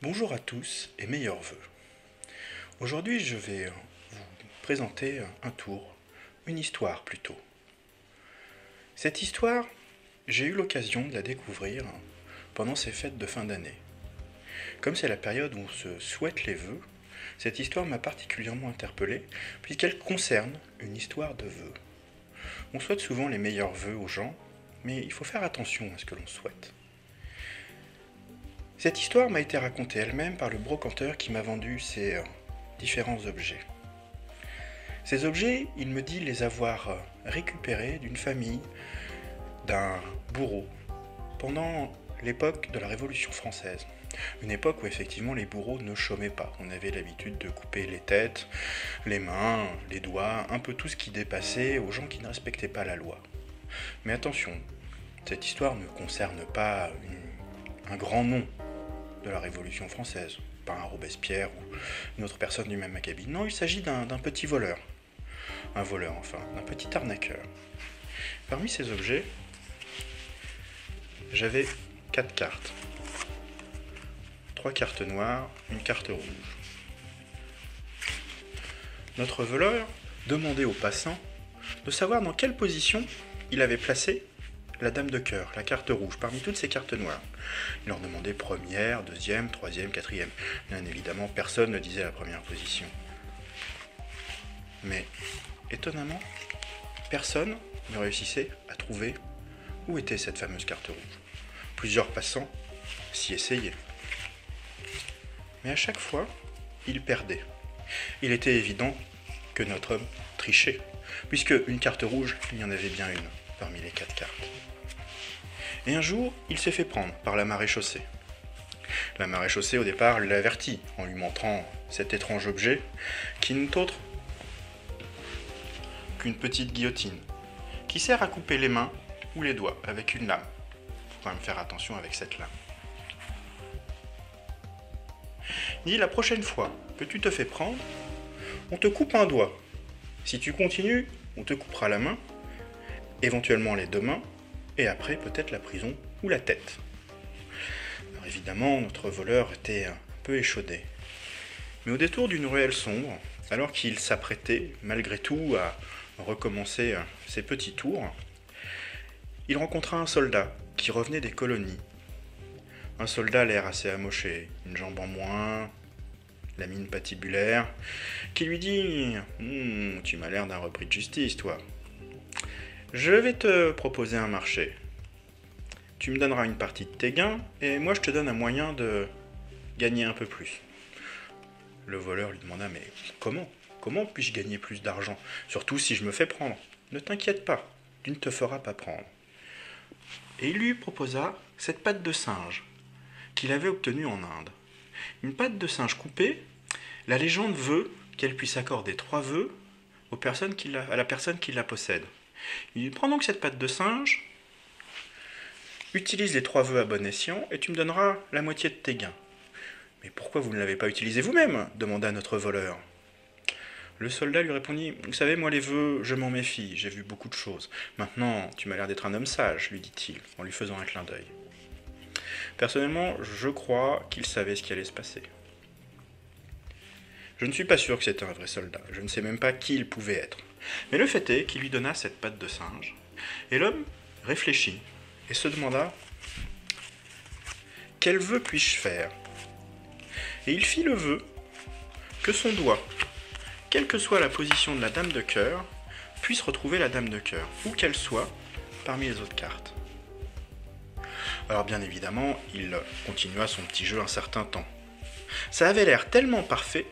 Bonjour à tous et meilleurs vœux. Aujourd'hui, je vais vous présenter un tour, une histoire plutôt. Cette histoire, j'ai eu l'occasion de la découvrir pendant ces fêtes de fin d'année. Comme c'est la période où on se souhaite les vœux, cette histoire m'a particulièrement interpellé puisqu'elle concerne une histoire de vœux. On souhaite souvent les meilleurs vœux aux gens, mais il faut faire attention à ce que l'on souhaite. Cette histoire m'a été racontée elle-même par le brocanteur qui m'a vendu ces différents objets. Ces objets, il me dit les avoir récupérés d'une famille, d'un bourreau, pendant l'époque de la Révolution française. Une époque où effectivement les bourreaux ne chômaient pas. On avait l'habitude de couper les têtes, les mains, les doigts, un peu tout ce qui dépassait aux gens qui ne respectaient pas la loi. Mais attention, cette histoire ne concerne pas un grand nom de la Révolution française, pas un Robespierre ou une autre personne du même acabit. Non, il s'agit d'un petit voleur. Un voleur, enfin, d'un petit arnaqueur. Parmi ces objets, j'avais 4 cartes. 3 cartes noires, une carte rouge. Notre voleur demandait aux passants de savoir dans quelle position il avait placé la dame de cœur, la carte rouge, parmi toutes ces cartes noires. Il leur demandait première, deuxième, troisième, quatrième. Bien évidemment, personne ne disait la première position. Mais, étonnamment, personne ne réussissait à trouver où était cette fameuse carte rouge. Plusieurs passants s'y essayaient. Mais à chaque fois, il perdait. Il était évident que notre homme trichait, puisque une carte rouge, il y en avait bien une parmi les 4 cartes. Et un jour, il s'est fait prendre par la maréchaussée. La maréchaussée, au départ, l'avertit en lui montrant cet étrange objet qui n'est autre qu'une petite guillotine qui sert à couper les mains ou les doigts avec une lame. Il faut quand même faire attention avec cette lame. Il dit, la prochaine fois que tu te fais prendre, on te coupe un doigt. Si tu continues, on te coupera la main, éventuellement les 2 mains, et après peut-être la prison ou la tête. Alors évidemment, notre voleur était un peu échaudé. Mais au détour d'une ruelle sombre, alors qu'il s'apprêtait malgré tout à recommencer ses petits tours, il rencontra un soldat qui revenait des colonies. Un soldat à l'air assez amoché, une jambe en moins, la mine patibulaire, qui lui dit « Tu m'as l'air d'un repris de justice, toi. Je vais te proposer un marché. Tu me donneras une partie de tes gains, et moi je te donne un moyen de gagner un peu plus. » Le voleur lui demanda « Mais comment ? Comment puis-je gagner plus d'argent ? Surtout si je me fais prendre. Ne t'inquiète pas, tu ne te feras pas prendre. » Et il lui proposa cette patte de singe qu'il avait obtenue en Inde. Une patte de singe coupée, la légende veut qu'elle puisse accorder 3 vœux à la personne qui la possède. Il dit, prends donc cette patte de singe, utilise les 3 vœux à bon escient et tu me donneras la moitié de tes gains. Mais pourquoi vous ne l'avez pas utilisé vous-même ? Demanda notre voleur. Le soldat lui répondit, vous savez, moi les vœux, je m'en méfie, j'ai vu beaucoup de choses. Maintenant, tu m'as l'air d'être un homme sage, lui dit-il, en lui faisant un clin d'œil. Personnellement, je crois qu'il savait ce qui allait se passer. Je ne suis pas sûr que c'était un vrai soldat, je ne sais même pas qui il pouvait être. Mais le fait est qu'il lui donna cette patte de singe, et l'homme réfléchit et se demanda « Quel vœu puis-je faire ?» Et il fit le vœu que son doigt, quelle que soit la position de la dame de cœur, puisse retrouver la dame de cœur, où qu'elle soit, parmi les autres cartes. Alors bien évidemment, il continua son petit jeu un certain temps. Ça avait l'air tellement parfait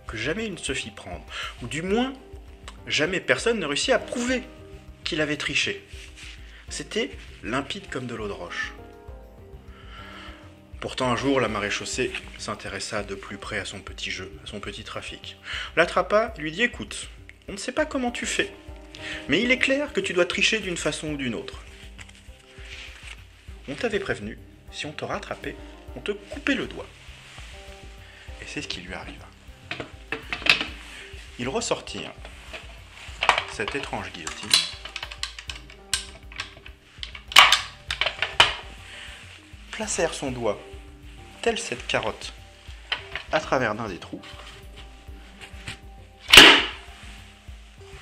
que jamais il ne se fit prendre, ou du moins, jamais personne ne réussit à prouver qu'il avait triché. C'était limpide comme de l'eau de roche. Pourtant un jour, la maréchaussée s'intéressa de plus près à son petit jeu, à son petit trafic. L'attrapa et lui dit « Écoute, on ne sait pas comment tu fais, mais il est clair que tu dois tricher d'une façon ou d'une autre. On t'avait prévenu, si on te rattrapait, on te coupait le doigt. » Et c'est ce qui lui arriva. Ils ressortirent cette étrange guillotine, placèrent son doigt, telle cette carotte, à travers l'un des trous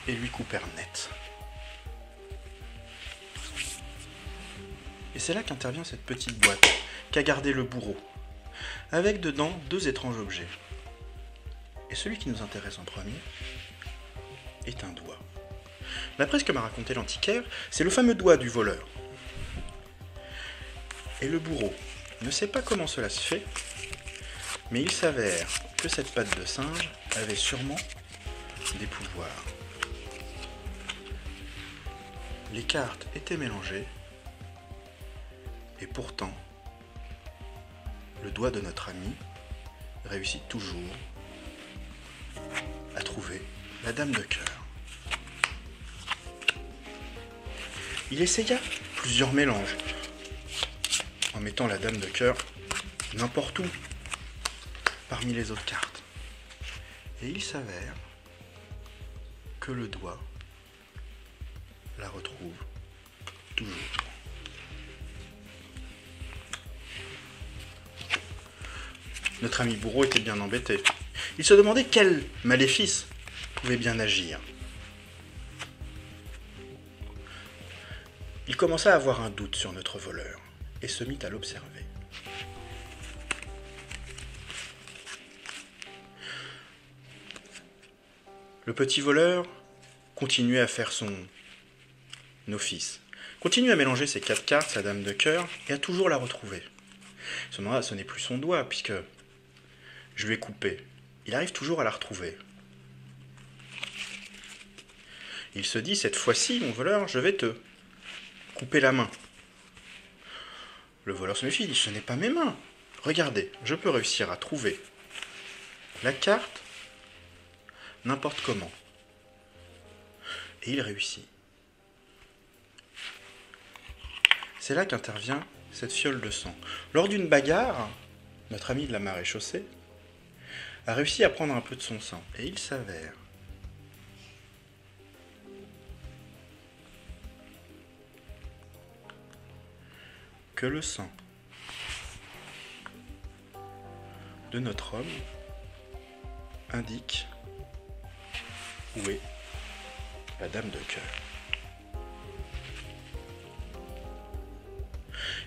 et lui couper net. Et c'est là qu'intervient cette petite boîte qu'a gardé le bourreau, avec dedans 2 étranges objets. Et celui qui nous intéresse en premier est un doigt. D'après ce que m'a raconté l'antiquaire, c'est le fameux doigt du voleur. Et le bourreau ne sait pas comment cela se fait, mais il s'avère que cette patte de singe avait sûrement des pouvoirs. Les cartes étaient mélangées, et pourtant, le doigt de notre ami réussit toujours à trouver la dame de cœur. Il essaya plusieurs mélanges, en mettant la dame de cœur n'importe où, parmi les autres cartes. Et il s'avère que le doigt la retrouve toujours. Notre ami bourreau était bien embêté. Il se demandait quel maléfice pouvait bien agir. Il commença à avoir un doute sur notre voleur et se mit à l'observer. Le petit voleur continuait à faire son office, continue à mélanger ses 4 cartes, sa dame de cœur, et à toujours la retrouver. Ce moment-là, ce n'est plus son doigt, puisque je lui ai coupé. Il arrive toujours à la retrouver. Il se dit, cette fois-ci, mon voleur, je vais te couper la main. Le voleur se méfie, il dit, ce n'est pas mes mains. Regardez, je peux réussir à trouver la carte n'importe comment. Et il réussit. C'est là qu'intervient cette fiole de sang. Lors d'une bagarre, notre ami de la maréchaussée a réussi à prendre un peu de son sang. Et il s'avère que le sang de notre homme indique où est la dame de cœur.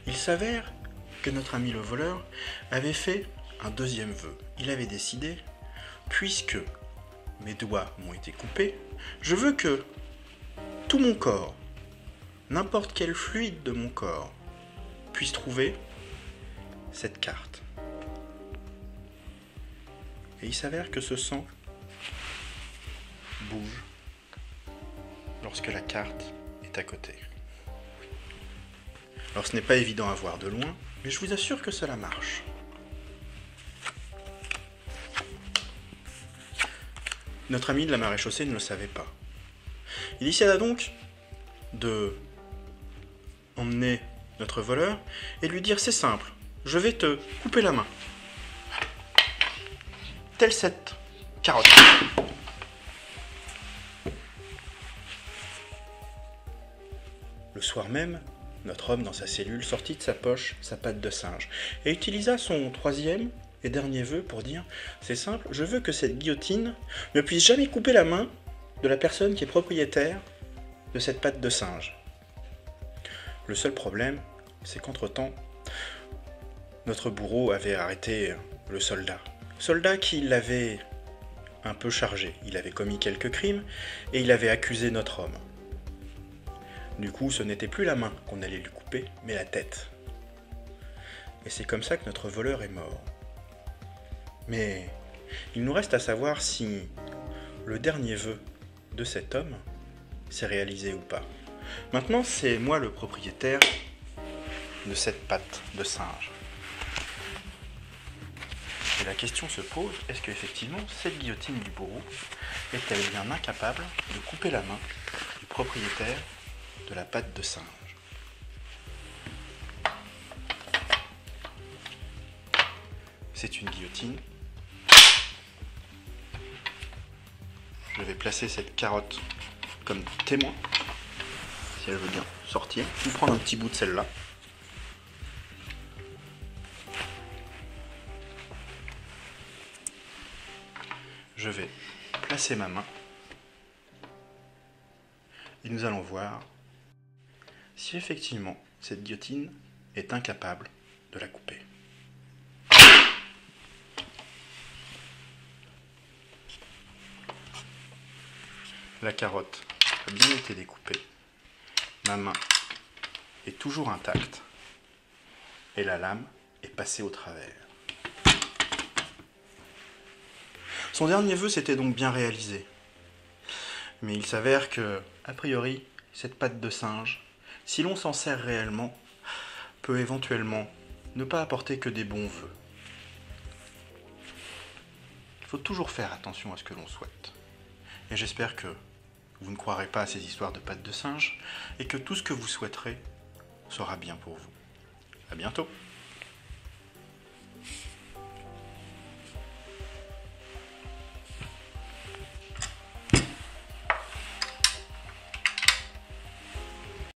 Il s'avère que notre ami le voleur avait fait un deuxième vœu. Il avait décidé, puisque mes doigts m'ont été coupés, je veux que tout mon corps, n'importe quel fluide de mon corps, puisse trouver cette carte. Et il s'avère que ce sang bouge lorsque la carte est à côté. Alors ce n'est pas évident à voir de loin, mais je vous assure que cela marche. Notre ami de la maréchaussée ne le savait pas. Il décida donc de emmener notre voleur et lui dire, c'est simple, je vais te couper la main. Telle cette carotte. Le soir même, notre homme dans sa cellule sortit de sa poche sa patte de singe et utilisa son troisième et dernier vœu pour dire, c'est simple, je veux que cette guillotine ne puisse jamais couper la main de la personne qui est propriétaire de cette patte de singe. Le seul problème, c'est qu'entre-temps, notre bourreau avait arrêté le soldat. Soldat qui l'avait un peu chargé. Il avait commis quelques crimes et il avait accusé notre homme. Du coup, ce n'était plus la main qu'on allait lui couper, mais la tête. Et c'est comme ça que notre voleur est mort. Mais il nous reste à savoir si le dernier vœu de cet homme s'est réalisé ou pas. Maintenant, c'est moi le propriétaire de cette patte de singe. Et la question se pose, est-ce qu'effectivement, cette guillotine du bourreau est-elle bien incapable de couper la main du propriétaire de la patte de singe? C'est une guillotine. Je vais placer cette carotte comme témoin, si elle veut bien sortir. Je vais prendre un petit bout de celle-là. je vais placer ma main et nous allons voir si effectivement cette guillotine est incapable de la couper. La carotte a bien été découpée, ma main est toujours intacte et la lame est passée au travers. Son dernier vœu s'était donc bien réalisé. Mais il s'avère que, a priori, cette patte de singe, si l'on s'en sert réellement, peut éventuellement ne pas apporter que des bons vœux. Il faut toujours faire attention à ce que l'on souhaite. Et j'espère que vous ne croirez pas à ces histoires de pattes de singe et que tout ce que vous souhaiterez sera bien pour vous. À bientôt!